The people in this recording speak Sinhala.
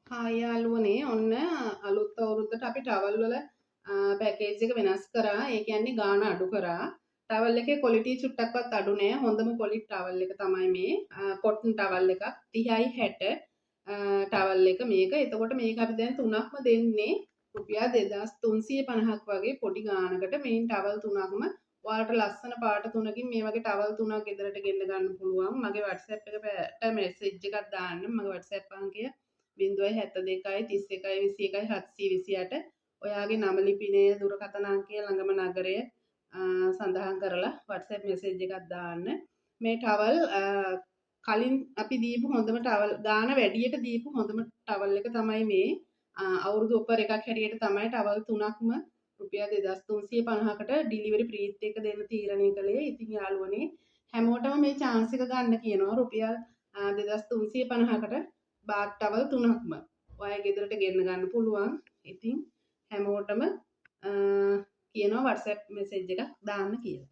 හායි යාළුවනේ ඔන්න අලුත් අවුරුද්දට අපි ටවල් වල පැකේජ් එක වෙනස් කරා. ඒ කියන්නේ ගාණ අඩු කරා. ටවල් එකේ ක්වොලිටි චුට්ටක්වත් අඩු නෑ. හොඳම ක්වොලිටි ටවල් එක තමයි මේ. කොටන් ටවල් එකක් 30යි 60 ටවල් එක මේක. එතකොට මේක අපි දැන් තුනක්ම දෙන්නේ රුපියල් 2350ක් වගේ පොඩි ගාණකට මේ ටවල් තුනක්ම ඔයාලට ලස්සන පාට තුනකින් මේ වගේ ටවල් තුනක් ගෙදරට ගෙන්න ගන්න පුළුවන්. මගේ WhatsApp එකට මැසේජ් එකක් දාන්න. මගේ WhatsApp අංකය 072 31 21 728 ඔයාගේ නම ලිපිනය දුරකථන අංකය ළඟම නගරය සඳහන් කරලා WhatsApp මෙසේජ් එකක් දාන්න. මේ ටවල් කලින් අපි දීපු හොඳම ටවල් ගාන වැඩියට දීපු හොඳම ටවල් එක තමයි මේ. අවුරුදු ඔෆර් එකක් හැටියට තමයි ටවල් තුනක්ම රුපියල් 2350කට ඩිලිවරි ප්‍රීත් එක දෙන්න තීරණය කළේ. ඉතින් යාළුවනේ හැමෝටම මේ chance එක ගන්න කියනවා. රුපියල් 2350කට බාත් ටවල් තුනක්ම ඔයා ගෙදරට ගෙන්න ගන්න පුළුවන්. ඉතින් හැමෝටම කියනවා WhatsApp මෙසේජ් එකක් දාන්න කියලා.